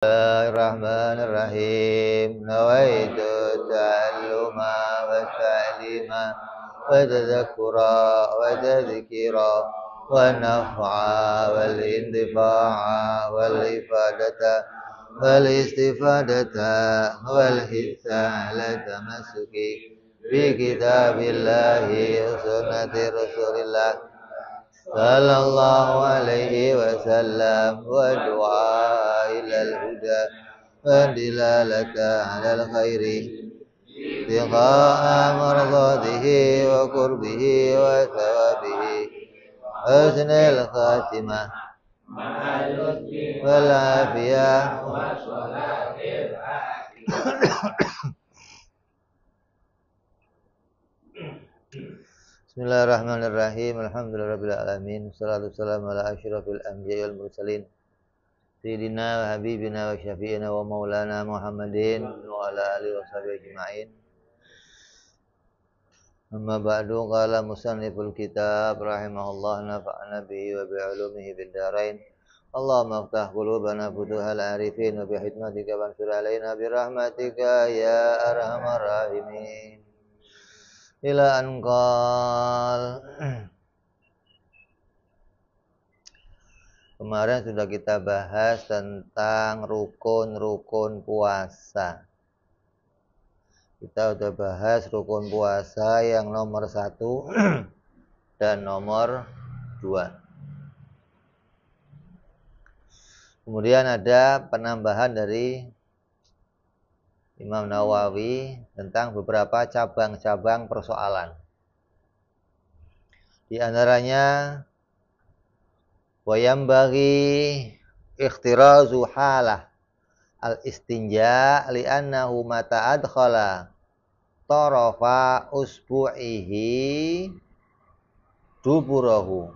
Bismillahirrahmanirrahim. Nawaitu ta'alluma wa ta'lima wa tadhakkura wa tadhkira wa naf'a wal intifa'a wal ifadata wal istifadata wal hissa ala tamassuki bi kitabillahi wa sunnati rasulillah sallallahu alaihi wasallam wa du'a ilal huda wa dilalata alal khairi tiqa'a mardatihi wa qurbihi wa thawabihi husnul khatimah wal afiyah Bismillahirrahmanirrahim. Alhamdulillahirabbil alamin. Wassalatu wassalamu ala asyrafil anbiya'i wal mursalin. Sayyidina wa habibina wa syafi'ina wa maulana Muhammadin wa ala alihi wa sahbihi ajma'in. Amma ba'du, qala musanniful kitab rahimahullah, nafa'ana bihi wa bi'ulumihi fid dharain. Allahumma iftah qulubana futuhal arifin wa bihikmatika wansur alaina birahmatika ya arhamar rahimin. Ila anqal. Kemarin sudah kita bahas tentang rukun-rukun puasa. Kita sudah bahas rukun puasa yang nomor 1 dan nomor 2. Kemudian ada penambahan dari Imam Nawawi tentang beberapa cabang-cabang persoalan. Di antaranya wayambaghi ikhtirazu halah al-istinja li'annahu mata adkhala tarafa usbu'ihi duburahu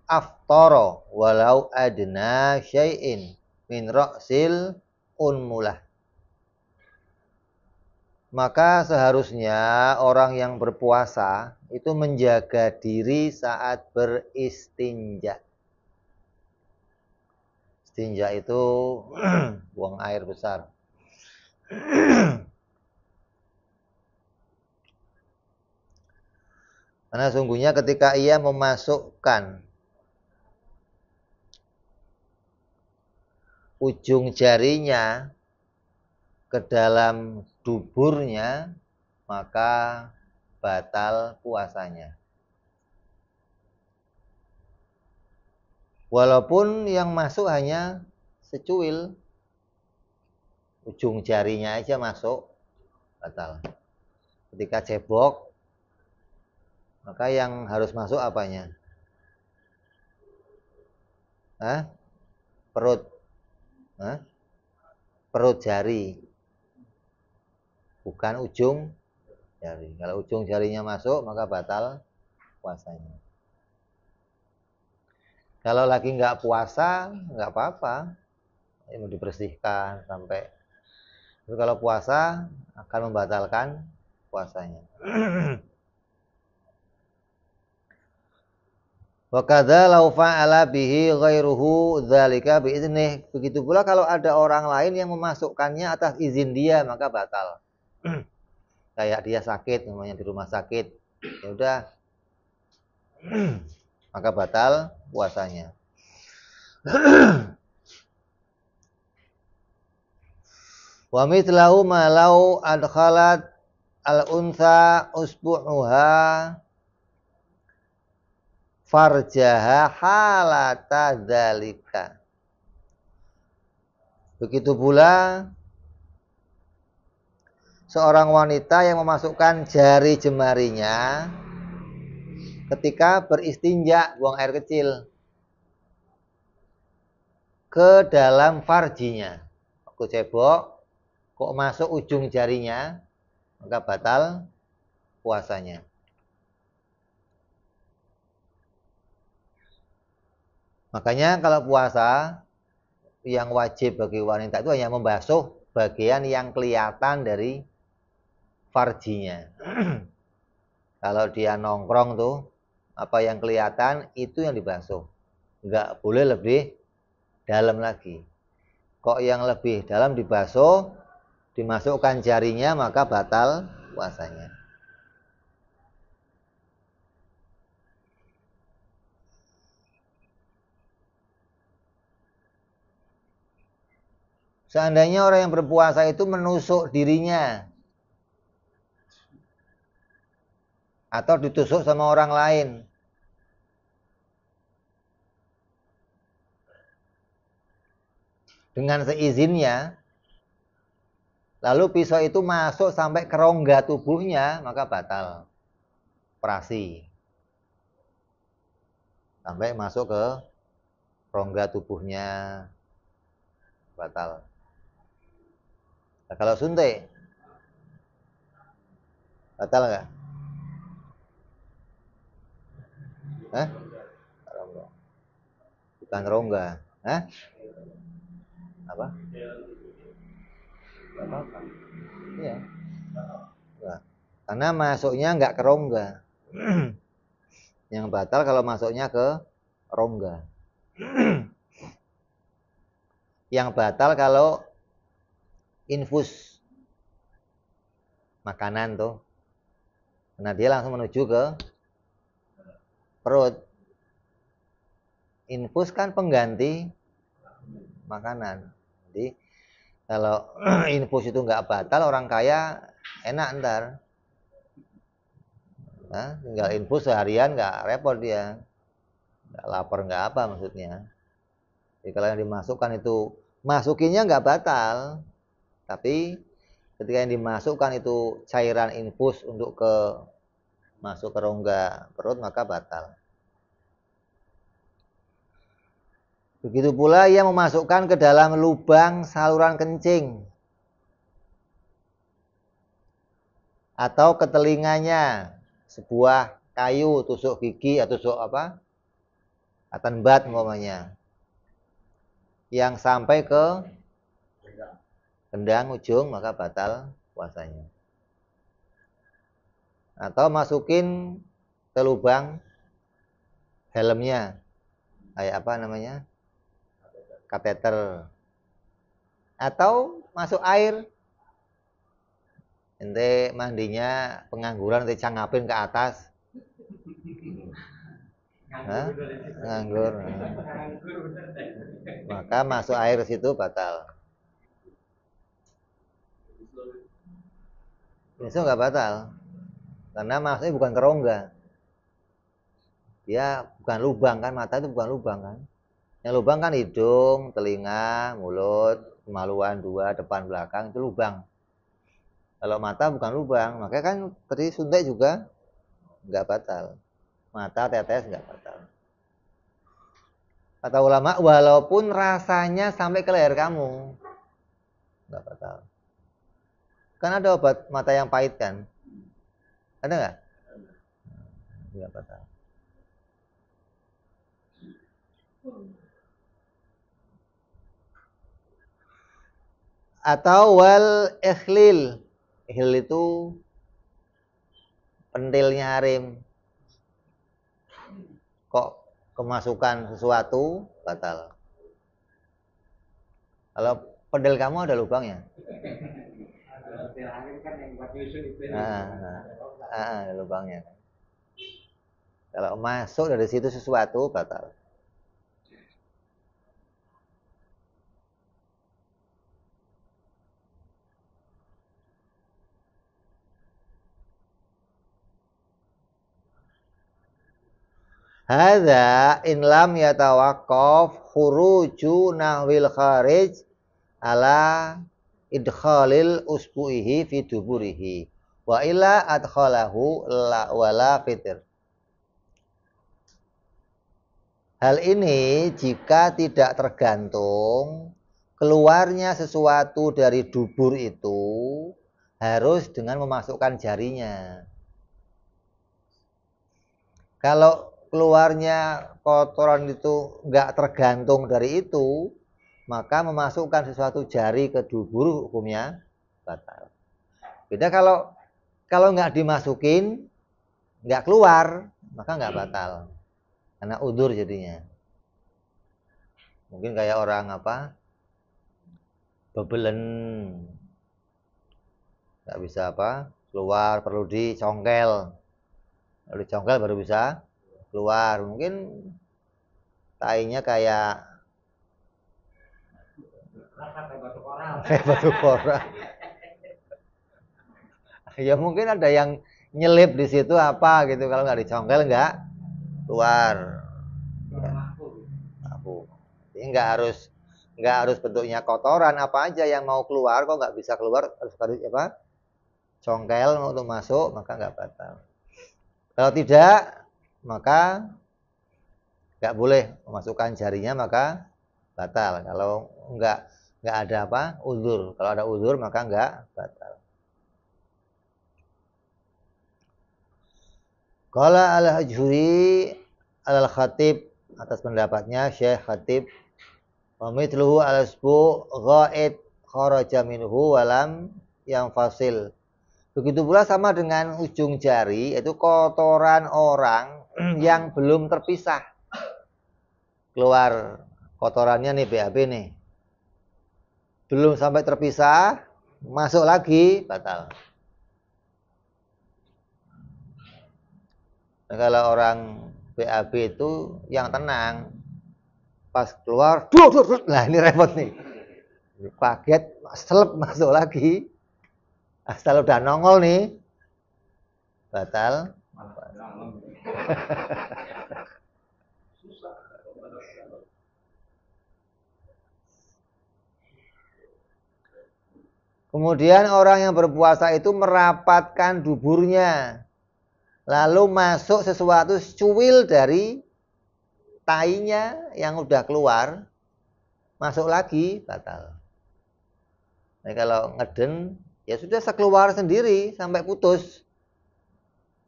aftara walau adna syai'in min ra'sil unmulah. Maka seharusnya orang yang berpuasa itu menjaga diri saat beristinja. Istinja itu buang air besar. Karena sungguhnya ketika ia memasukkan ujung jarinya ke dalam duburnya, maka batal puasanya. Walaupun yang masuk hanya secuil, ujung jarinya aja masuk, batal. Ketika cebok, maka yang harus masuk apanya? Perut. Perut jari, bukan ujung jari. Kalau ujung jarinya masuk, maka batal puasanya. Kalau lagi nggak puasa, nggak apa-apa, mau dibersihkan sampai. Tapi kalau puasa akan membatalkan puasanya. Wa kadza law fa'ala bihi ghairuhu dzalika bi idznih. Begitu pula kalau ada orang lain yang memasukkannya atas izin dia, maka batal. Kayak dia sakit, namanya di rumah sakit, ya udah, maka batal puasanya. Wa mithlahu ma law adkhalat al-untha usbu'uha farjaha halata dzalika. Begitu pula seorang wanita yang memasukkan jari jemarinya ketika beristinja, buang air kecil, ke dalam farjinya. Aku cebok, kok masuk ujung jarinya, maka batal puasanya. Makanya kalau puasa, yang wajib bagi wanita itu hanya membasuh bagian yang kelihatan dari farjinya. Kalau dia nongkrong tuh, apa yang kelihatan itu yang dibasuh. Nggak boleh lebih dalam lagi. Kok yang lebih dalam dibasuh, dimasukkan jarinya, maka batal puasanya. Seandainya orang yang berpuasa itu menusuk dirinya atau ditusuk sama orang lain, dengan seizinnya, lalu pisau itu masuk sampai ke rongga tubuhnya, maka batal operasi. Sampai masuk ke rongga tubuhnya, batal. Nah, kalau suntik, batal nggak? Hah? Bukan rongga. Hah? Apa? Apa? Iya. Enggak. Karena masuknya nggak ke rongga. Yang batal kalau masuknya ke rongga. Yang batal kalau infus makanan tuh. Karena dia langsung menuju ke perut. Infus kan pengganti makanan. Jadi kalau infus itu nggak batal, orang kaya enak ntar. Nah, tinggal infus seharian nggak repot dia. Nggak lapar nggak apa maksudnya. Jadi kalau yang dimasukkan itu, masukinnya nggak batal. Tapi ketika yang dimasukkan itu cairan infus untuk masuk ke rongga perut, maka batal. Begitu pula ia memasukkan ke dalam lubang saluran kencing atau ke telinganya sebuah kayu, tusuk gigi atau tusuk apa? Atanbat umpamanya. Yang sampai ke kendang ujung, maka batal puasanya. Atau masukin ke lubang helmnya, kayak apa namanya, kateter. Atau masuk air, ente mandinya pengangguran, ente cangapin ke atas. Hah? Nganggur. Maka masuk air situ batal. Itu nggak batal. Karena masuknya bukan ke rongga. Dia bukan lubang kan, mata itu bukan lubang kan. Yang lubang kan hidung, telinga, mulut, kemaluan dua, depan belakang, itu lubang. Kalau mata bukan lubang, makanya kan tadi suntik juga nggak batal. Mata, tetes nggak batal. Kata ulama, walaupun rasanya sampai ke leher kamu, nggak batal. Kan ada obat mata yang pahit kan? Ada nggak? Nggak batal. Atau wal ikhlil. Ikhlil itu pentilnya harim. Kok kemasukan sesuatu batal. Kalau pentil kamu ada lubangnya? Ada lubangnya. Kalau masuk dari situ sesuatu batal. Hadza in lam yatawaqqaf khuruju nahwil kharij ala idkhalil usbu'ihi fi duburihi wa illa adkhalahu la wala fitr. Hal ini jika tidak tergantung keluarnya sesuatu dari dubur itu harus dengan memasukkan jarinya. Kalau keluarnya kotoran itu nggak tergantung dari itu, maka memasukkan sesuatu jari ke dubur hukumnya batal. Beda kalau nggak dimasukin, nggak keluar, maka nggak batal, karena udzur jadinya. Mungkin kayak orang apa? Bebelen. Nggak bisa apa? Keluar, perlu dicongkel. Kalau dicongkel baru bisa keluar. Mungkin tainya kayak batu koral. Ya mungkin ada yang nyelip di situ apa gitu. Kalau nggak dicongkel nggak keluar. Aku. Ini nggak harus bentuknya kotoran, apa aja yang mau keluar kok nggak bisa keluar harus apa? Congkel untuk masuk maka nggak batal. Kalau tidak maka nggak boleh memasukkan jarinya maka batal. Kalau nggak ada apa uzur. Kalau ada uzur maka nggak batal. Qala al-Hajuri al-Khatib atas pendapatnya Syekh Khatib wa mithluhu al-asbu ghaid kharaja minhu walam yang fasil. Begitu pula sama dengan ujung jari yaitu kotoran orang yang belum terpisah. Keluar kotorannya nih BAB nih. Belum sampai terpisah, masuk lagi batal. Nah, kalau orang BAB itu yang tenang, pas keluar, nah ini repot nih. Kaget, selep masuk lagi. Asal udah nongol nih, batal. Kemudian orang yang berpuasa itu merapatkan duburnya. Lalu masuk sesuatu cuil dari tainya yang udah keluar, masuk lagi, batal. Nah, kalau ngeden, ya sudah sekeluar sendiri sampai putus.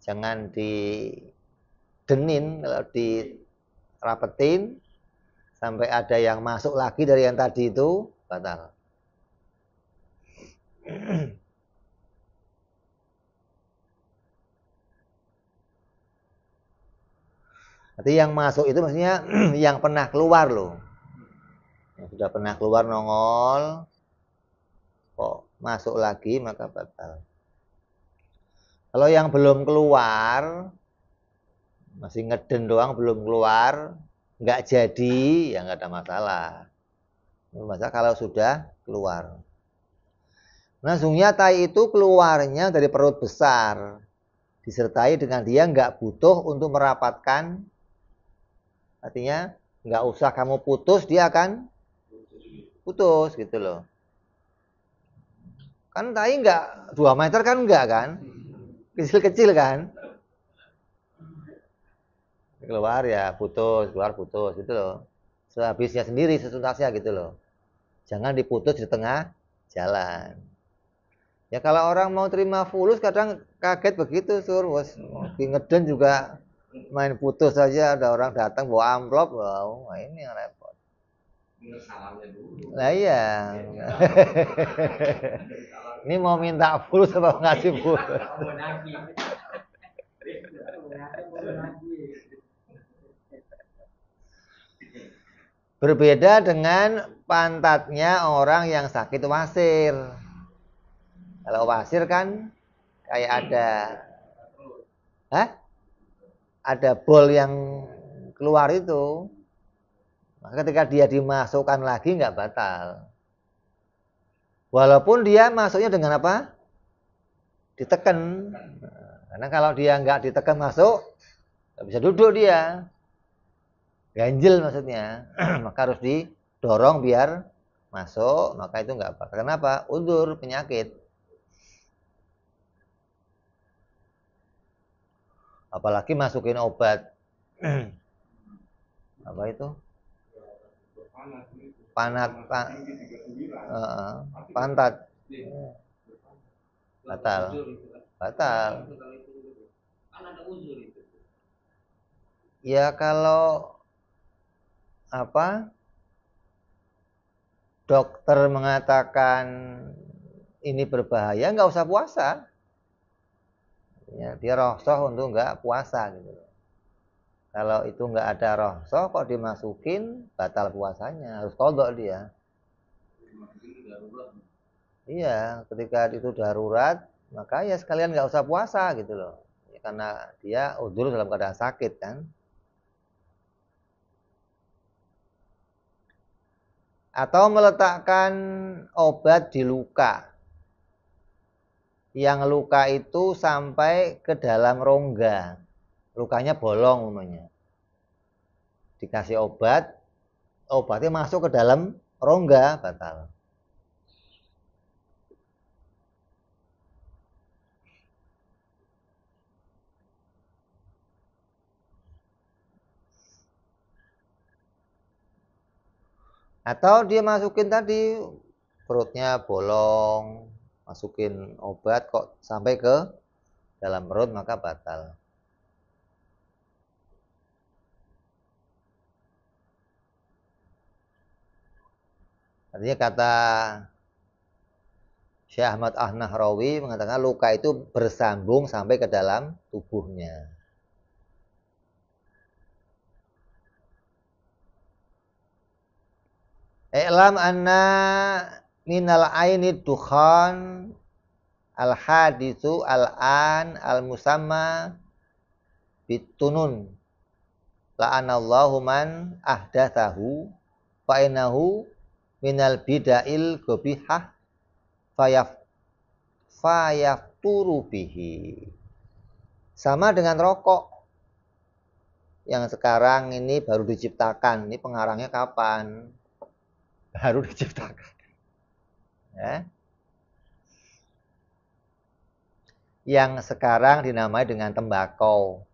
Jangan didenin, kalau dirapetin, sampai ada yang masuk lagi dari yang tadi itu, batal. Nanti yang masuk itu maksudnya yang pernah keluar loh. Yang sudah pernah keluar nongol, kok masuk lagi maka batal. Kalau yang belum keluar, masih ngeden doang belum keluar, nggak jadi, ya nggak ada masalah. Masalah kalau sudah keluar. Nah, sungguhnya tai itu keluarnya dari perut besar, disertai dengan dia nggak butuh untuk merapatkan. Artinya nggak usah kamu putus, dia akan putus gitu loh. Kan tai nggak 2 meter kan enggak kan? Kecil-kecil kan? Keluar ya putus, keluar putus gitu loh. Sehabisnya sendiri, setuntasnya gitu loh. Jangan diputus di tengah jalan. Ya kalau orang mau terima fulus kadang kaget begitu sur, wes ngeden juga main putus saja ada orang datang bawa amplop, wow, nah ini yang repot. Nah iya. Ini mau minta fulus apa ngasih fulus? Berbeda dengan pantatnya orang yang sakit wasir. Kalau wasir kan kayak ada bol yang keluar itu. Maka ketika dia dimasukkan lagi nggak batal. Walaupun dia masuknya dengan apa? Ditekan. Karena kalau dia nggak ditekan masuk, nggak bisa duduk dia. Ganjel maksudnya. Maka harus didorong biar masuk. Maka itu nggak apa. Kenapa? Udzur, penyakit. Apalagi masukin obat. Apa itu? Pantat. Batal. Batal. Ya kalau apa? Dokter mengatakan ini berbahaya, nggak usah puasa. Ya, dia rosoh untuk nggak puasa gitu. Kalau itu nggak ada rasa kok dimasukin, batal puasanya, harus qadha dia. Iya, ketika itu darurat, maka ya sekalian nggak usah puasa gitu loh. Ya, karena dia udzur dalam keadaan sakit kan. Atau meletakkan obat di luka. Yang luka itu sampai ke dalam rongga. Lukanya bolong umumnya. Dikasih obat, obatnya masuk ke dalam rongga, batal. Atau dia masukin tadi, perutnya bolong, masukin obat kok sampai ke dalam perut, maka batal. Artinya kata Syekh Ahmad An-Nahrawi mengatakan luka itu bersambung sampai ke dalam tubuhnya. I'lam anna minal aini dukhan al-hadithu al-an al-musamma bitunun la'anallahu man ahdathahu fa'inahu minal bida'il gobihah fayafturu bihi. Sama dengan rokok yang sekarang ini baru diciptakan. Ini pengarangnya kapan? Baru diciptakan. Ya. Yang sekarang dinamai dengan tembakau.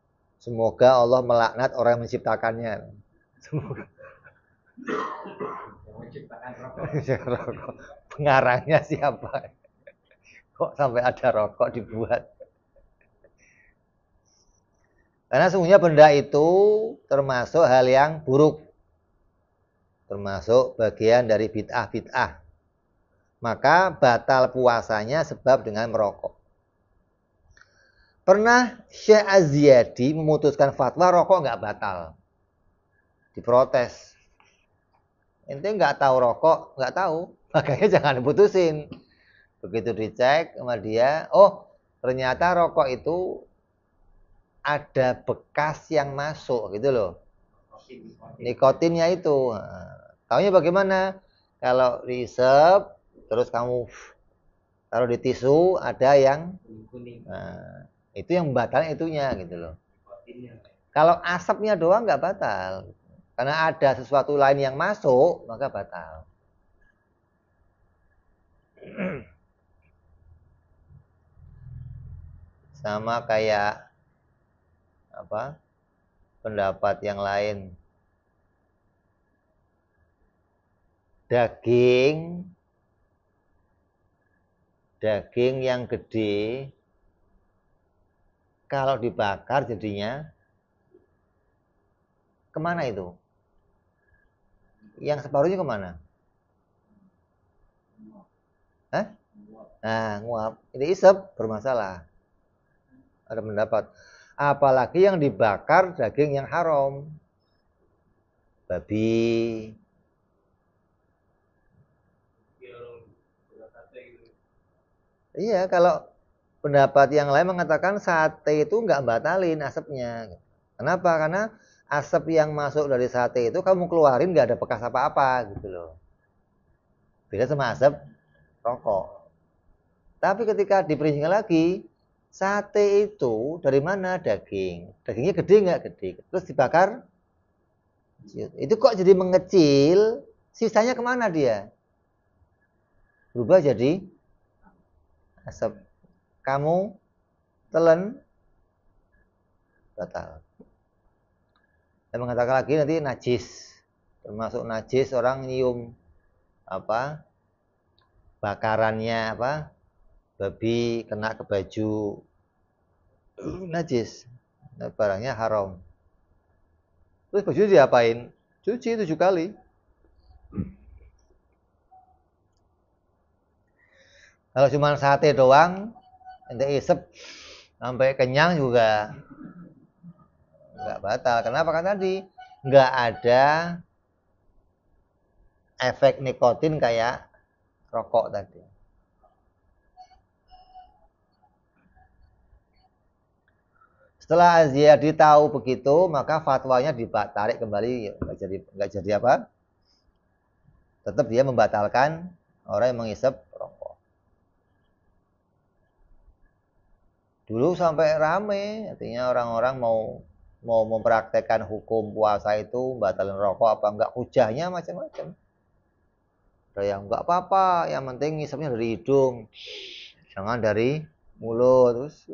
Semoga Allah melaknat orang yang menciptakannya. Semoga. Yang menciptakan rokok. Pengarangnya siapa? Kok sampai ada rokok dibuat? Karena sesungguhnya benda itu termasuk hal yang buruk. Termasuk bagian dari bid'ah-bid'ah. Maka batal puasanya sebab dengan merokok. Pernah Syekh Az-Ziyadi memutuskan fatwa rokok nggak batal. Diprotes. Ente nggak tahu rokok, nggak tahu. Makanya jangan diputusin. Begitu dicek sama dia, oh ternyata rokok itu ada bekas yang masuk gitu loh. Nikotinnya itu. Taunya bagaimana? Kalau diisep, terus kamu taruh di tisu, ada yang nah, itu yang batalnya itunya gitu loh. Kalau asapnya doang nggak batal. Karena ada sesuatu lain yang masuk, maka batal. Sama kayak apa? Pendapat yang lain. Daging yang gede kalau dibakar jadinya kemana itu? Yang separuhnya kemana? Hah? Nah, nguap. Ini isep bermasalah. Ada pendapat. Apalagi yang dibakar daging yang haram. Babi. Iya, kalau pendapat yang lain mengatakan sate itu nggak batalin asapnya. Kenapa? Karena asap yang masuk dari sate itu kamu keluarin nggak ada bekas apa-apa gitu loh. Beda sama asap rokok. Tapi ketika diperincikan lagi, sate itu dari mana? Daging. Dagingnya gede nggak? Gede. Terus dibakar, itu kok jadi mengecil, sisanya kemana dia? Berubah jadi asap. Kamu telan, batal. Saya mengatakan lagi nanti najis. Termasuk najis orang nyium apa? Bakarannya apa? Babi kena ke baju. Najis. Nah, barangnya haram. Terus baju diapain? Cuci 7 kali. Kalau cuma sate doang, ente isep sampai kenyang juga nggak batal. Kenapa? Karena tadi nggak ada efek nikotin kayak rokok tadi. Setelah Az-Ziyadi tahu begitu, maka fatwanya ditarik kembali, nggak jadi apa? Tetap dia membatalkan orang yang menghisap rokok. Dulu sampai rame, artinya orang-orang mau mempraktekkan hukum puasa itu batalin rokok apa enggak, hujahnya macam-macam. Ada yang enggak apa-apa, yang penting ngisapnya dari hidung, jangan dari mulut. Terus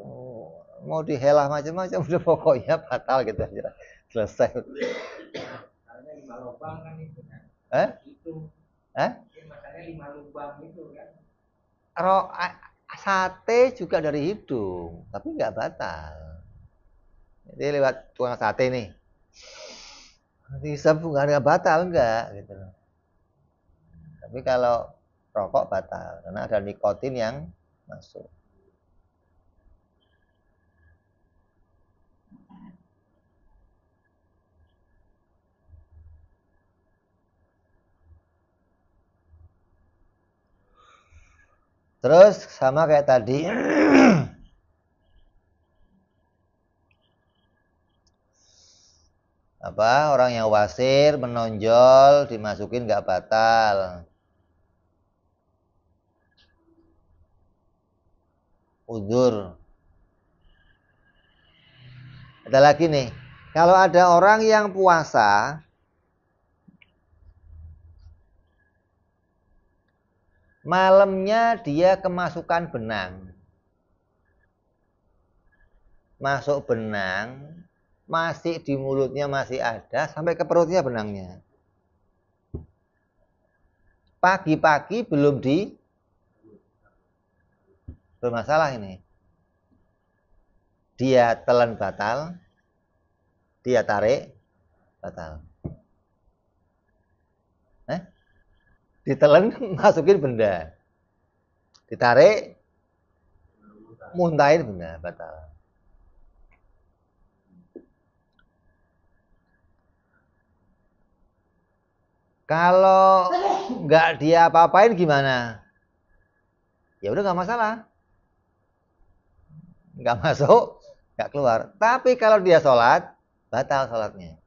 mau dihelah macam-macam, udah pokoknya batal gitu aja, selesai. Makanya 5 lubang kan itu kan. Itu. Makanya 5 lubang itu kan. Sate juga dari hidung, tapi nggak batal. Jadi lewat tukang sate nih, hisap nggak batal nggak gitu. Tapi kalau rokok batal karena ada nikotin yang masuk. Terus sama kayak tadi. Apa, orang yang wasir menonjol dimasukin nggak batal. Udzur. Ada lagi nih. Kalau ada orang yang puasa malamnya dia kemasukan benang. Masuk benang, masih di mulutnya masih ada, sampai ke perutnya benangnya. Pagi-pagi belum bermasalah ini. Dia telan batal, dia tarik batal. Ditelan masukin benda, ditarik muntahin benda, batal. Kalau nggak dia apa-apain gimana? Ya udah nggak masalah, nggak masuk, nggak keluar. Tapi kalau dia sholat, batal sholatnya.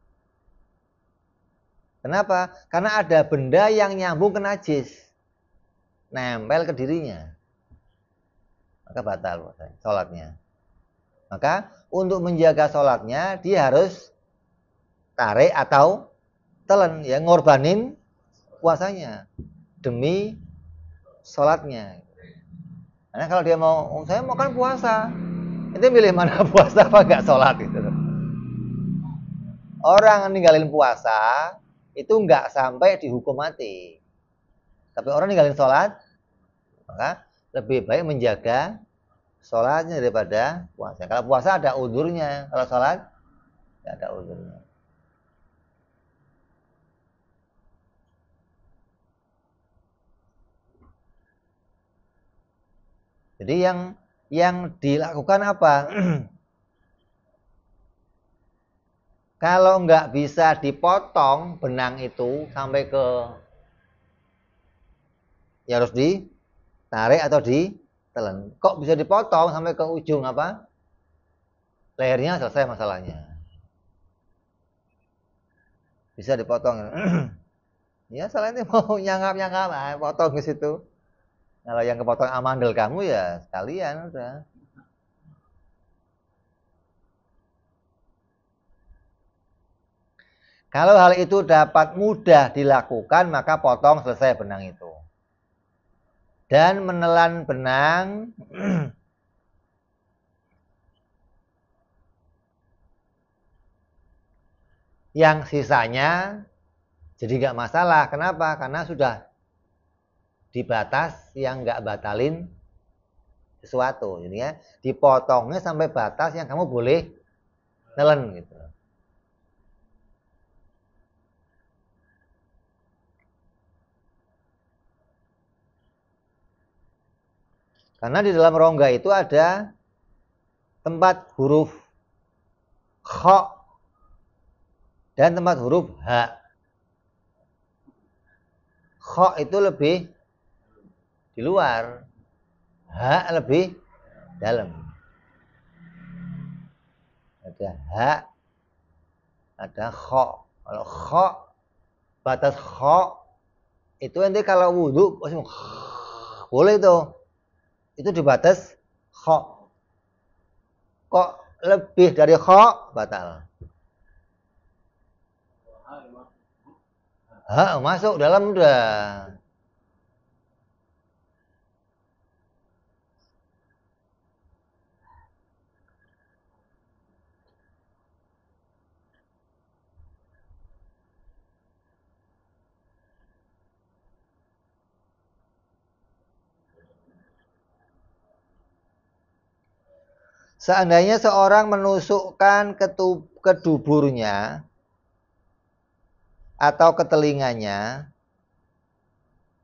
Kenapa? Karena ada benda yang nyambung ke najis, nempel ke dirinya, maka batal sholatnya. Maka untuk menjaga sholatnya dia harus tarik atau telan, ya, ngorbanin puasanya demi sholatnya. Karena kalau dia mau, saya mau kan puasa, itu milih mana puasa apa nggak sholat gitu. Orang ninggalin puasa itu nggak sampai dihukum mati, tapi orang ninggalin sholat, maka lebih baik menjaga sholatnya daripada puasa. Kalau puasa ada udurnya, kalau sholat nggak ada udurnya. Jadi yang dilakukan apa? Kalau nggak bisa dipotong benang itu sampai ke, ya harus ditarik atau ditelan. Kok bisa dipotong sampai ke ujung apa? Lehernya, selesai masalahnya. Bisa dipotong. Ya selain itu mau nyangap-nyangap, potong ke situ. Kalau yang kepotong amandel kamu ya sekalian udah. Kalau hal itu dapat mudah dilakukan, maka potong, selesai benang itu. Dan menelan benang yang sisanya jadi nggak masalah. Kenapa? Karena sudah di batas yang nggak batalin sesuatu. Jadi ya dipotongnya sampai batas yang kamu boleh nelen gitu. Karena di dalam rongga itu ada tempat huruf kha dan tempat huruf H. Kha itu lebih di luar, H lebih dalam. Ada H, ada kha. Kalau kha, batas kha itu nanti kalau wudhu boleh tuh. Itu di batas kha. Kok lebih dari kha batal. Masuk dalam udah. Seandainya seorang menusukkan ke duburnya atau ke telinganya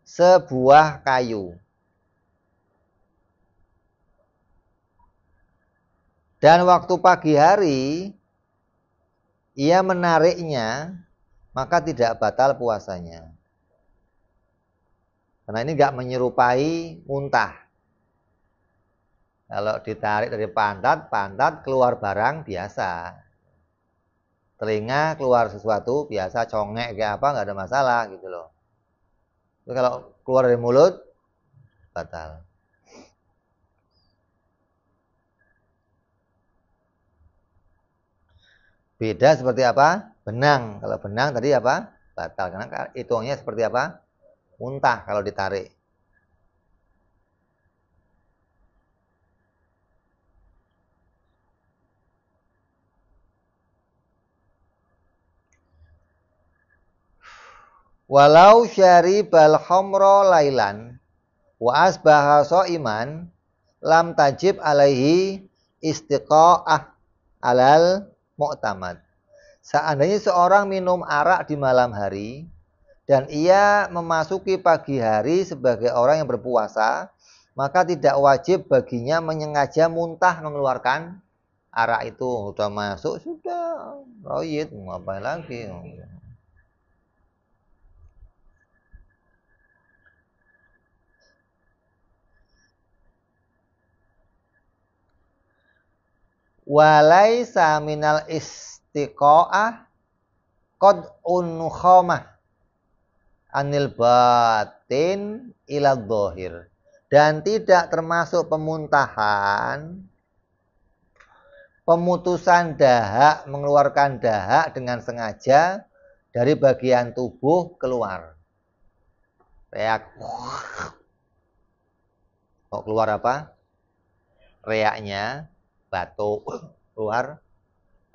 sebuah kayu dan waktu pagi hari ia menariknya, maka tidak batal puasanya. Karena ini nggak menyerupai muntah. Kalau ditarik dari pantat, pantat keluar barang biasa. Telinga keluar sesuatu biasa, congek kayak apa nggak ada masalah gitu loh. Tapi kalau keluar dari mulut batal. Beda seperti apa? Benang. Kalau benang tadi apa? Batal. Karena hitungnya seperti apa? Muntah kalau ditarik. Walau syaribal khamra lailan wa asbaha shaiman lam tajib alaihi istiqa'ah alal mu'tamad. Seandainya seorang minum arak di malam hari dan ia memasuki pagi hari sebagai orang yang berpuasa, maka tidak wajib baginya menyengaja muntah mengeluarkan arak itu. Sudah masuk, sudah royit, ngapain lagi? Walaisa minal istiqo'ah qad unkhamah anil batin ila dhahir. Dan tidak termasuk pemuntahan, pemutusan dahak, mengeluarkan dahak dengan sengaja dari bagian tubuh keluar. Reak. Kok keluar apa? Reaknya batuk keluar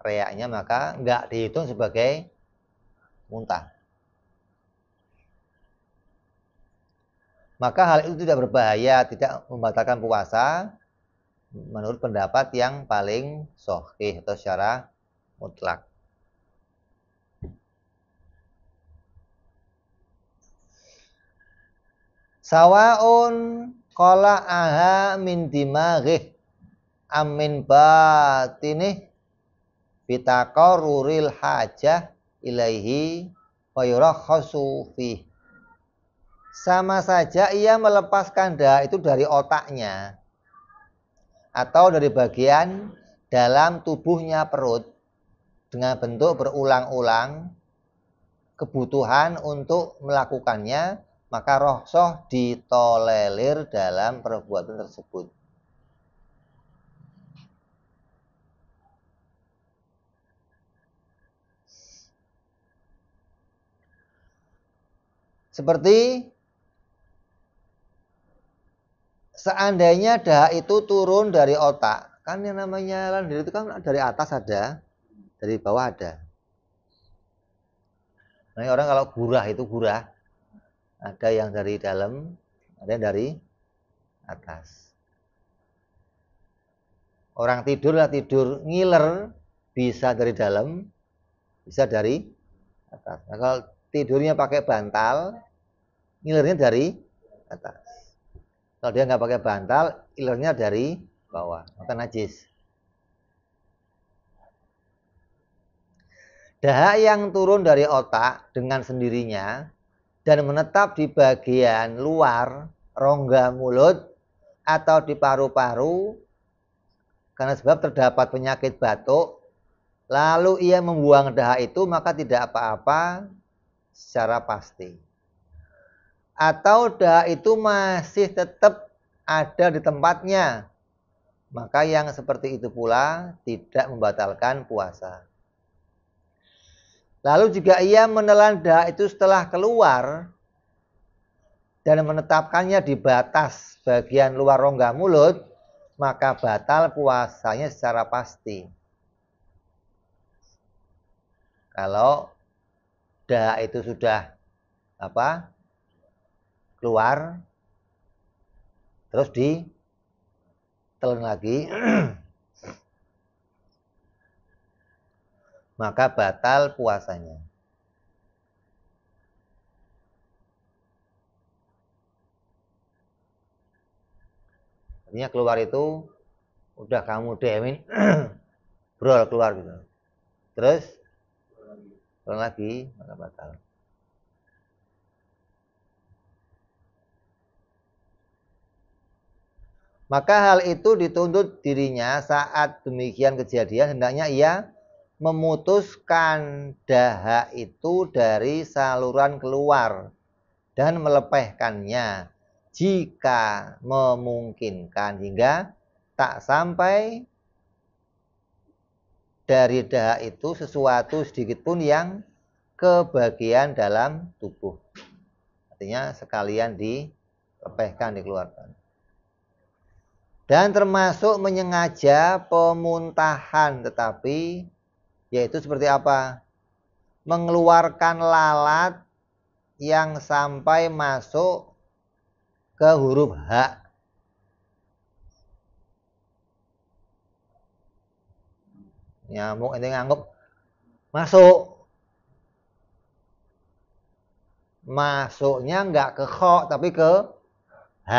reaknya, maka enggak dihitung sebagai muntah. Maka hal itu tidak berbahaya, tidak membatalkan puasa menurut pendapat yang paling sahih atau secara mutlak. Sawaun qala aha min dimaghih amin batinih bitaqarruril hajah ilaihi wa yurakhasu fih. Sama saja ia melepaskan dahak itu dari otaknya atau dari bagian dalam tubuhnya perut dengan bentuk berulang-ulang kebutuhan untuk melakukannya, maka rukhsah ditolerir dalam perbuatan tersebut. Seperti seandainya dahak itu turun dari otak, kan yang namanya lendir itu kan dari atas ada, dari bawah ada. Nah, orang kalau gurah itu gurah, ada yang dari dalam, ada yang dari atas. Orang tidur lah tidur ngiler, bisa dari dalam, bisa dari atas. Nah, kalau tidurnya pakai bantal, ngilernya dari atas. Kalau dia nggak pakai bantal, ngilernya dari bawah, maka najis. Dahak yang turun dari otak dengan sendirinya dan menetap di bagian luar rongga mulut atau di paru-paru karena sebab terdapat penyakit batuk, lalu ia membuang dahak itu, maka tidak apa-apa secara pasti. Atau dahak itu masih tetap ada di tempatnya, maka yang seperti itu pula tidak membatalkan puasa. Lalu jika ia menelan dahak itu setelah keluar dan menetapkannya di batas bagian luar rongga mulut, maka batal puasanya secara pasti. Kalau dahak itu sudah keluar, terus ditelan lagi, maka batal puasanya. Artinya keluar itu udah kamu demin, brol keluar gitu. Terus telan lagi, maka batal. Maka hal itu dituntut dirinya saat demikian kejadian, hendaknya ia memutuskan dahak itu dari saluran keluar dan melepehkannya jika memungkinkan hingga tak sampai dari dahak itu sesuatu sedikit pun yang ke bagian dalam tubuh. Artinya sekalian dilepehkan, dikeluarkan. Dan termasuk menyengaja pemuntahan, tetapi yaitu seperti apa? Mengeluarkan lalat yang sampai masuk ke huruf H. Nyamuk ini nganggep masuk. Masuknya enggak ke kho tapi ke H.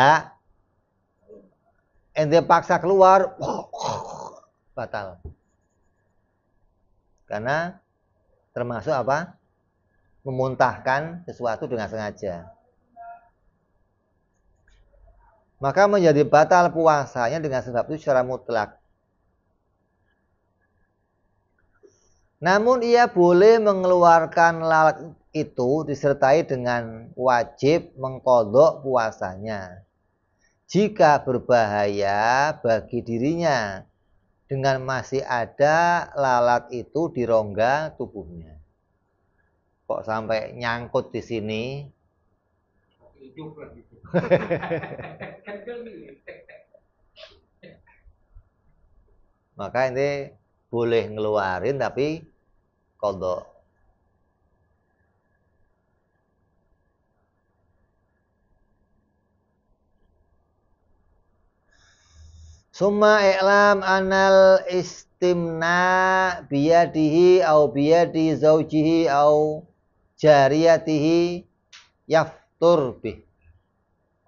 Ente paksa keluar, batal. Karena termasuk apa? Memuntahkan sesuatu dengan sengaja. Maka menjadi batal puasanya dengan sebab itu secara mutlak. Namun ia boleh mengeluarkan lalat itu disertai dengan wajib mengqadha puasanya jika berbahaya bagi dirinya dengan masih ada lalat itu di rongga tubuhnya. Kok sampai nyangkut di sini? Hidup lagi. Maka ini boleh ngeluarin tapi qadha. Summa i'lam anal istimna biyadihi au biyadi zaujihi au jariyatihi yaftur bih.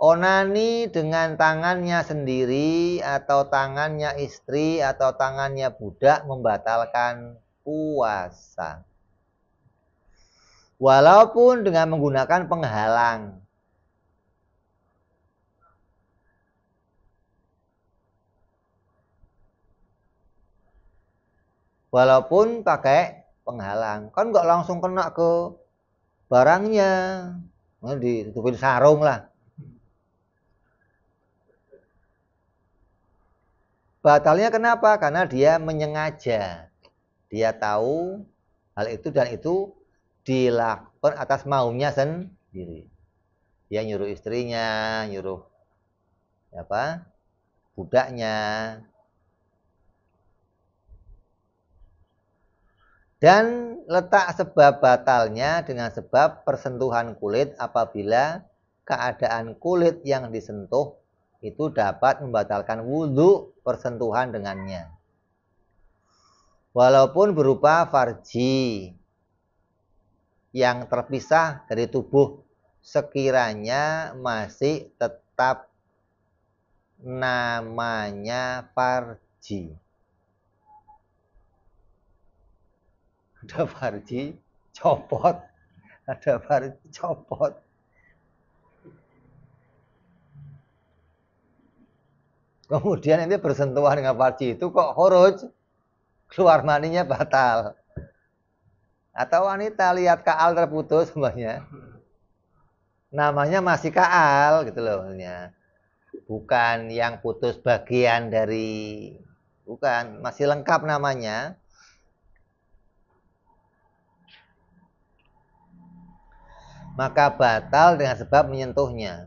Onani dengan tangannya sendiri atau tangannya istri atau tangannya budak membatalkan puasa. Walaupun dengan menggunakan penghalang. Walaupun pakai penghalang, kan nggak langsung kena ke barangnya, ditutupin sarung lah. Batalnya kenapa? Karena dia menyengaja, dia tahu hal itu dan itu dilakukan atas maunya sendiri. Dia nyuruh istrinya, nyuruh budaknya. Dan letak sebab batalnya dengan sebab persentuhan kulit apabila keadaan kulit yang disentuh itu dapat membatalkan wudhu persentuhan dengannya. Walaupun berupa farji yang terpisah dari tubuh sekiranya masih tetap namanya farji. Ada farji copot, ada farji copot. Kemudian ini bersentuhan dengan farji itu kok khuruj, keluar maninya batal. Atau wanita lihat kaal terputus semuanya, namanya masih kaal gitu loh, bukan yang putus bagian dari, bukan, masih lengkap namanya. Maka batal dengan sebab menyentuhnya.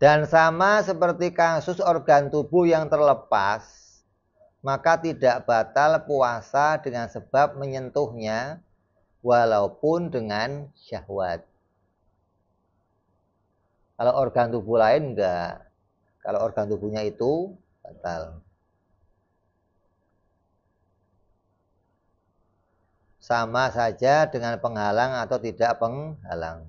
Dan sama seperti kasus organ tubuh yang terlepas, maka tidak batal puasa dengan sebab menyentuhnya, walaupun dengan syahwat. Kalau organ tubuh lain enggak. Kalau organ tubuhnya itu batal. Sama saja dengan penghalang atau tidak penghalang.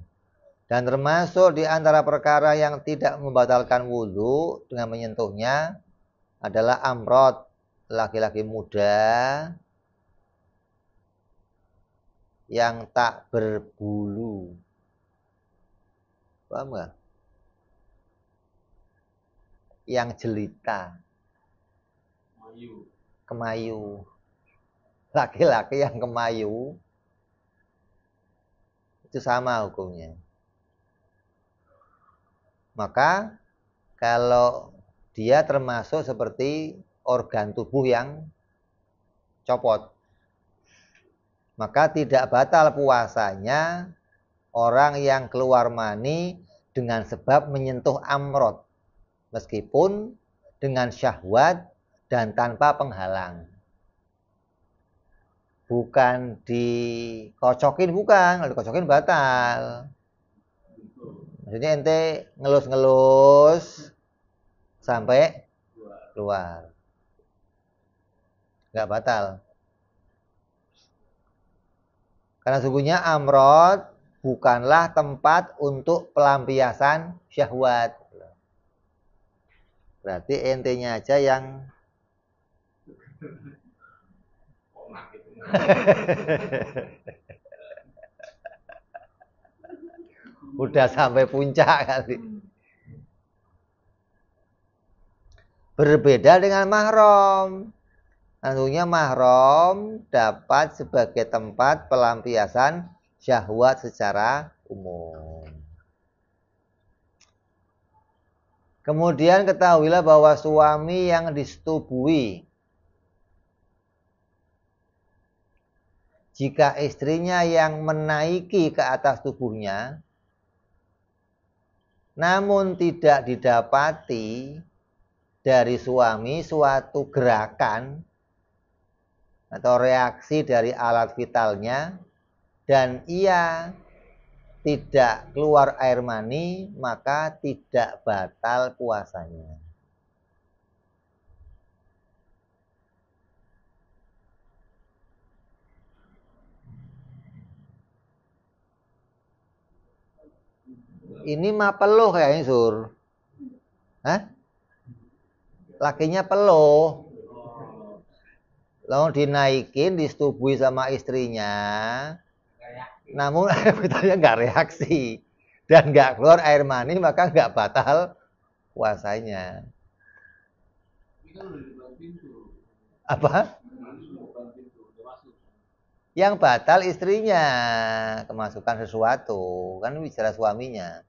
Dan termasuk di antara perkara yang tidak membatalkan wudhu dengan menyentuhnya adalah amrod, laki-laki muda yang tak berbulu. Paham nggak? Yang jelita, kemayu. Laki-laki yang kemayu itu sama hukumnya. Maka kalau dia termasuk seperti organ tubuh yang copot, maka tidak batal puasanya orang yang keluar mani dengan sebab menyentuh amrod, meskipun dengan syahwat dan tanpa penghalang. Bukan dikocokin, bukan. Kalau dikocokin batal. Maksudnya ente ngelus-ngelus sampai keluar, nggak batal. Karena sungguhnya amrod bukanlah tempat untuk pelampiasan syahwat. Berarti entenya aja yang udah sampai puncak kali. Berbeda dengan mahram. Tentunya mahram dapat sebagai tempat pelampiasan syahwat secara umum. Kemudian ketahuilah bahwa suami yang disetubui, jika istrinya yang menaiki ke atas tubuhnya, namun tidak didapati dari suami suatu gerakan atau reaksi dari alat vitalnya, dan ia tidak keluar air mani, maka tidak batal puasanya. Ini mah peluh kayaknya, Sur. Hah? Lakinya peluh. Lalu dinaikin, disetubui sama istrinya, namun air vitalnya nggak reaksi dan nggak keluar air mani, maka nggak batal puasanya. Apa? Yang batal istrinya, kemasukan sesuatu, kan bicara suaminya.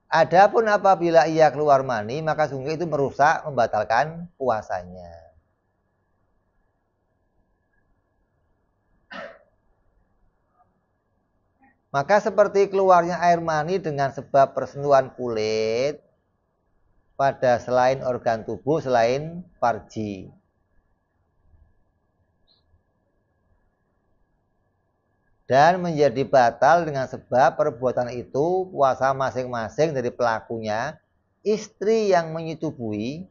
Adapun apabila ia keluar mani, maka sungguh itu merusak, membatalkan puasanya. Maka seperti keluarnya air mani dengan sebab persentuhan kulit pada selain organ tubuh selain farji. dan menjadi batal dengan sebab perbuatan itu puasa masing-masing dari pelakunya, istri yang menyetubui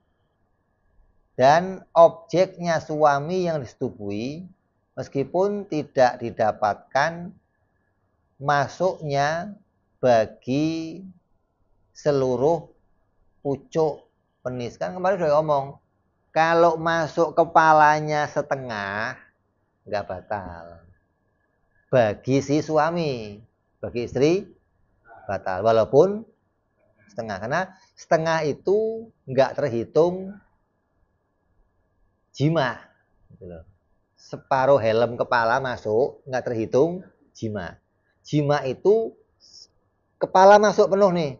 dan objeknya suami yang disetubui, meskipun tidak didapatkan masuknya bagi seluruh pucuk penis. Kan kemarin sudah ngomong, kalau masuk kepalanya setengah nggak batal. Bagi si suami, bagi istri batal, walaupun setengah, karena setengah itu nggak terhitung jima, gitu loh. Separuh helm kepala masuk nggak terhitung jima. Jima itu kepala masuk penuh nih,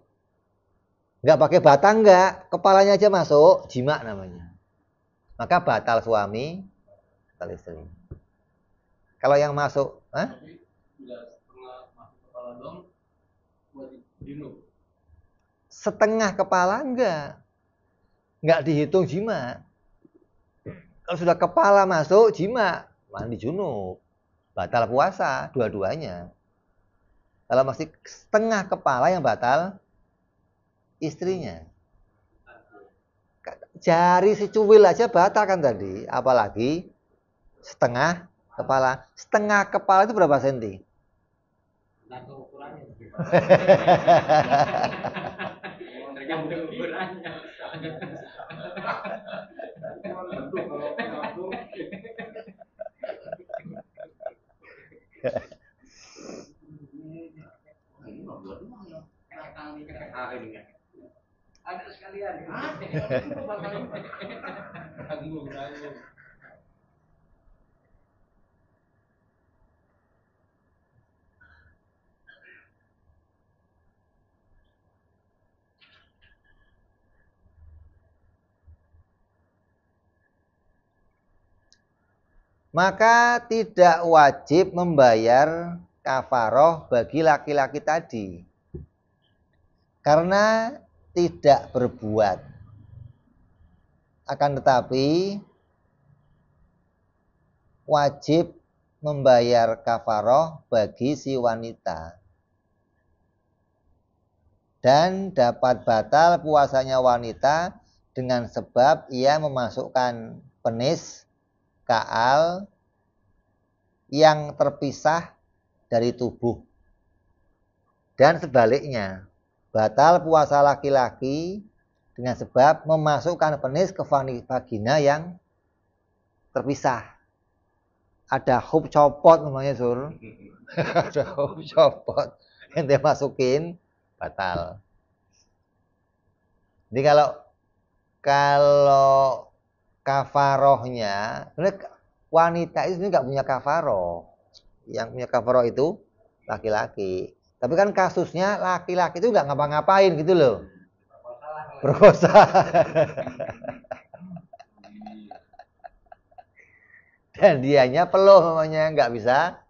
nggak pakai batang, nggak, kepalanya aja masuk, jima namanya. Maka batal suami, batal istri. Kalau yang masuk, setengah kepala nggak dihitung jima. Kalau sudah kepala masuk jima, mandi junub, batal puasa dua-duanya. Kalau masih setengah kepala yang batal, istrinya. Jari si cuwil aja batal kan tadi, apalagi setengah kepala. Setengah kepala itu berapa senti? Tergantung ukurannya. Tergantung ukurannya. Ada sekalian. Maka tidak wajib membayar kafaroh bagi laki-laki tadi, karena tidak berbuat. Akan tetapi wajib membayar kafaroh bagi si wanita, dan dapat batal puasanya wanita dengan sebab ia memasukkan penis kaal yang terpisah dari tubuh. Dan sebaliknya, batal puasa laki-laki dengan sebab memasukkan penis ke vagina yang terpisah. Ada hub copot namanya, Sur. Ada hub copot yang dia masukin, batal. Jadi kalau kafarohnya, wanita itu nggak punya kafaroh. Yang punya kafaroh itu laki-laki. Tapi kan kasusnya laki-laki itu nggak ngapa-ngapain gitu loh. Berkosa. Dan dianya peluh namanya, nggak bisa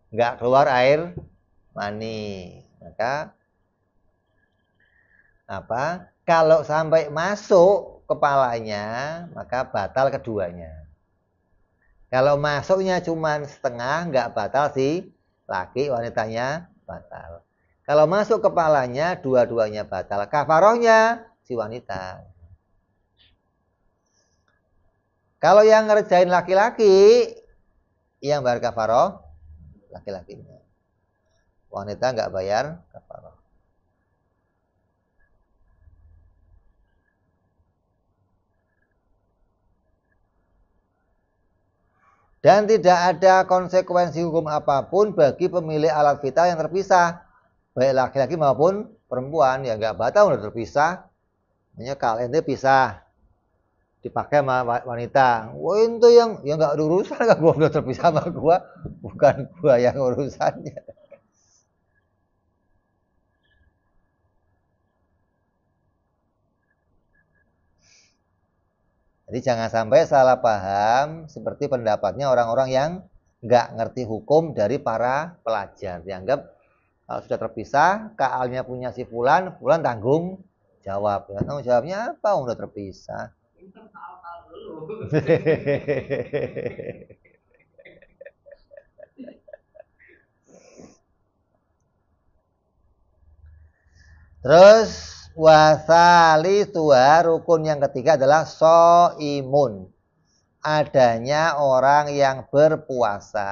nggak keluar air mani. Maka kalau sampai masuk kepalanya, maka batal keduanya. Kalau masuknya cuma setengah, nggak batal si laki, wanitanya batal. Kalau masuk kepalanya, dua-duanya batal. Kafarohnya si wanita. Kalau yang ngerjain laki-laki, yang bayar kafaroh laki-lakinya. Wanita nggak bayar kafaroh. Dan tidak ada konsekuensi hukum apapun bagi pemilik alat vital yang terpisah, baik laki-laki maupun perempuan. Ya nggak batal, udah terpisah. Hanya kalian itu pisah, dipakai sama wanita. Wah itu yang nggak ada urusan, nggak, gua udah terpisah sama gua, bukan gua yang urusannya. Jadi jangan sampai salah paham seperti pendapatnya orang-orang yang nggak ngerti hukum dari para pelajar. Dianggap kalau sudah terpisah, kaalnya punya si fulan, fulan tanggung jawab. Ya, tanggung jawabnya apa? Udah terpisah. Terus wasali tua rukun yang ketiga adalah soimun. Adanya orang yang berpuasa.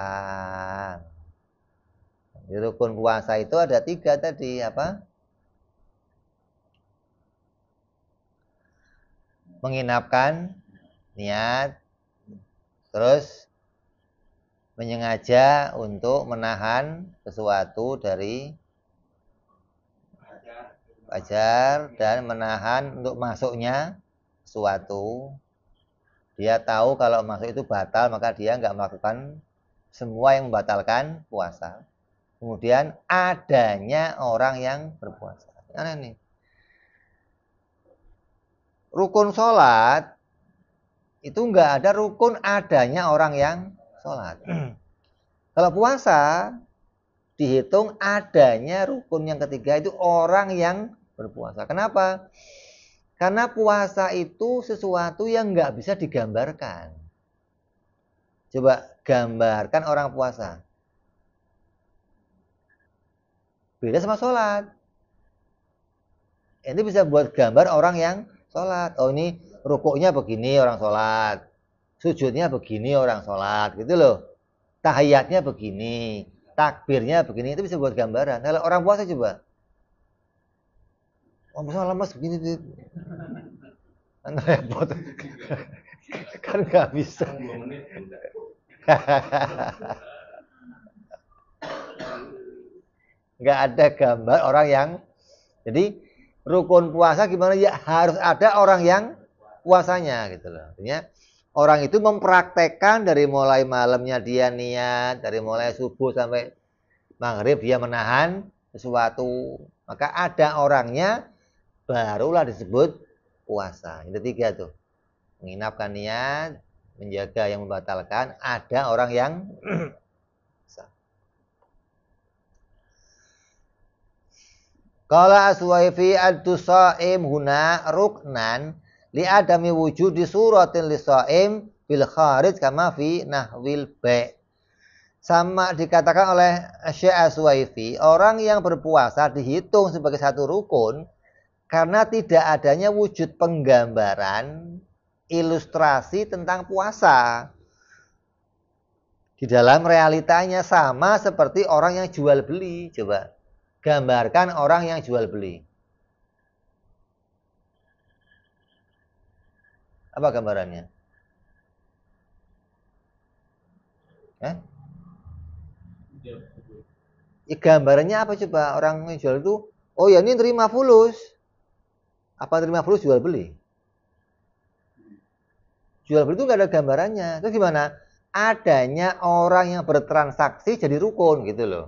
Di rukun puasa itu ada 3 tadi apa? Menginapkan niat, terus menyengaja untuk menahan sesuatu dari wajar dan menahan untuk masuknya sesuatu. Dia tahu kalau masuk itu batal, maka dia nggak melakukan semua yang membatalkan puasa. Kemudian adanya orang yang berpuasa. Aneh nih. Rukun sholat itu nggak ada rukun adanya orang yang sholat. Kalau puasa dihitung adanya rukun yang ketiga itu orang yang berpuasa. Kenapa? Karena puasa itu sesuatu yang nggak bisa digambarkan. Coba gambarkan orang puasa. Beda sama sholat. Ini bisa buat gambar orang yang sholat. Oh ini rukuknya begini orang sholat. Sujudnya begini orang sholat. Gitu loh. Tahiyatnya begini. Takbirnya begini. Itu bisa buat gambaran. Kalau orang puasa coba. Oh masa lemas begini. Kan repot. Kan nggak bisa. Nggak ada gambar orang yang. Jadi rukun puasa gimana ya harus ada orang yang puasanya gitu loh. Artinya orang itu mempraktekkan dari mulai malamnya dia niat, dari mulai subuh sampai maghrib dia menahan sesuatu. Maka ada orangnya barulah disebut puasa. Itu 3 tuh. Menginapkan niat, menjaga yang membatalkan, ada orang yang Qala Aswaifi ad-dusaim huna ruknan li adami wujudi suratin lisaim bil kharij kama fi nahwil ba'. Sama dikatakan oleh Syekh Aswaifi, orang yang berpuasa dihitung sebagai satu rukun karena tidak adanya wujud penggambaran ilustrasi tentang puasa. Di dalam realitanya sama seperti orang yang jual beli. Coba gambarkan orang yang jual beli. Apa gambarannya? Ya, gambarannya apa coba? Orang yang jual itu, oh ya ini terima fulus. Apa terima fulus jual beli? Jual beli itu nggak ada gambarannya. Terus gimana? Adanya orang yang bertransaksi jadi rukun gitu loh.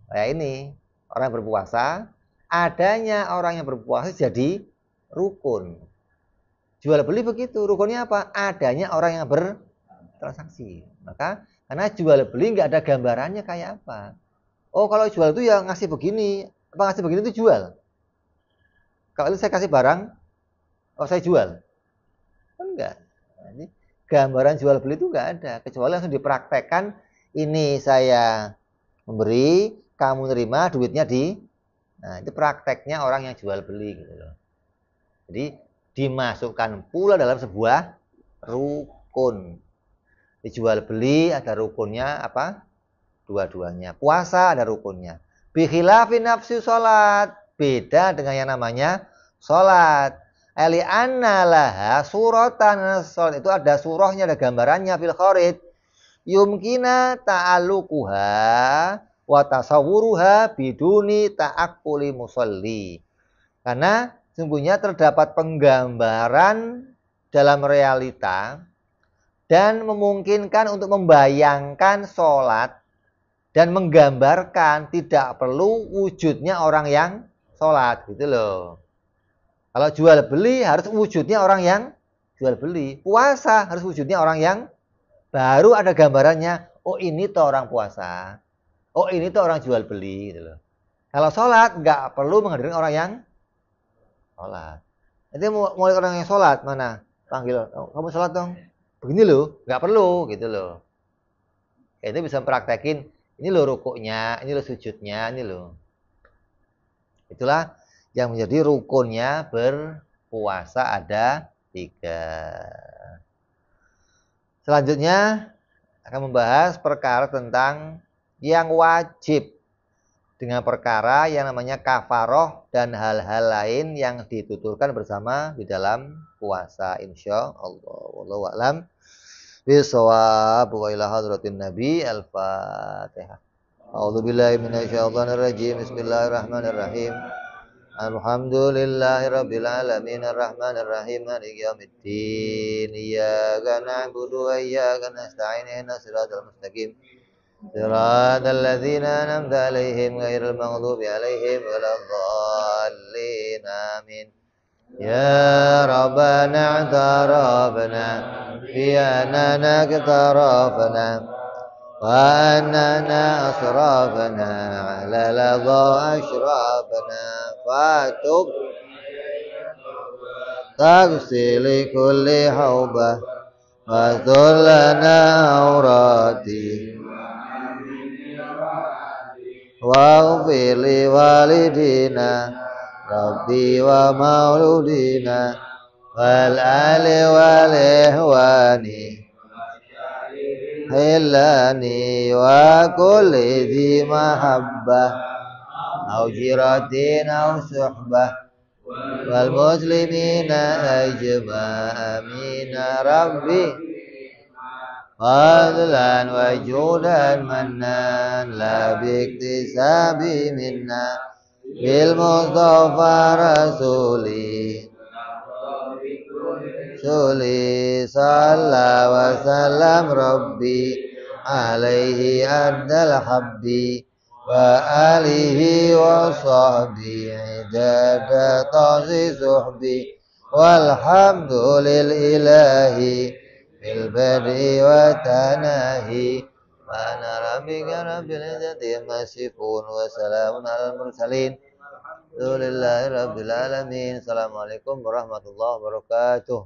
Kayak ini, orang yang berpuasa, adanya orang yang berpuasa jadi rukun. Jual beli begitu, rukunnya apa? Adanya orang yang bertransaksi. Maka karena jual beli nggak ada gambarannya kayak apa. Oh kalau jual itu ya ngasih begini, apa ngasih begini itu jual. Kalau itu saya kasih barang, oh saya jual. Enggak. Ini gambaran jual beli itu nggak ada, kecuali langsung dipraktekkan. Ini saya memberi, kamu nerima, duitnya di. Nah itu prakteknya orang yang jual beli gitu loh. Jadi dimasukkan pula dalam sebuah rukun. Dijual beli ada rukunnya apa? Dua-duanya. Puasa ada rukunnya. Bikhilafi nafsi sholat. Beda dengan yang namanya sholat. Ali anna laha suratan. Sholat itu ada surahnya, ada gambarannya fil kharid. Yumkina ta'alukuha wa tasawuruha biduni ta'akuli musalli. Karena sungguhnya terdapat penggambaran dalam realita dan memungkinkan untuk membayangkan sholat dan menggambarkan tidak perlu wujudnya orang yang sholat gitu loh. Kalau jual beli harus wujudnya orang yang jual beli. Puasa harus wujudnya orang yang baru ada gambarannya. Oh ini tuh orang puasa. Oh ini tuh orang jual beli gitu loh. Kalau sholat nggak perlu menghadirkan orang yang sholat. Nanti mau orang yang sholat mana? Panggil, oh, kamu sholat dong. Begini loh, nggak perlu gitu loh. Itu bisa praktekin. Ini loh rukuknya, ini loh sujudnya, ini loh. Itulah yang menjadi rukunnya berpuasa ada 3. Selanjutnya akan membahas perkara tentang yang wajib dengan perkara yang namanya kafaroh dan hal-hal lain yang dituturkan bersama di dalam puasa, insya Allah. Wallahu a'lam bishawab. Wa ila hadratin Nabi. Al-Fatihah. A'udzubillahi minasyaitonirrajim. Bismillahirrahmanirrahim. Alhamdulillahi rabbil alamin arrahmanir rahim maliki yaumiddin iyyaka na'budu wa iyyaka nasta'in ihdinas siratal mustaqim siratal ladzina an'amta 'alaihim ghairil maghdubi 'alaihim waladdallin amin. Ya rabbana i'tarafna bi annana iktarafna wa annana asrafna 'ala ladha ashrafna fatub taghsil kulli haubah wa dhullana aurati waghfir li walidina rabbi wa mauludina wal ali wal ihwani hilani wa kulli dhi mahabbah au jiratin au suhbah wal muslimina ajma'ina rabbi fadlan wa judan mannan la biktisabi minna bil mustafa rasuli salla wa sallam rabbi alaihi adal habbi wa alihi wa sahbi idada tazi suhbi walhamdulillahi bil badi wa tanahi wa ana rabbika rabbil izzati amma yasifun wa salamun alal mursalin alhamdulillahi rabbil alamin. Assalamualaikum warahmatullahi wabarakatuh.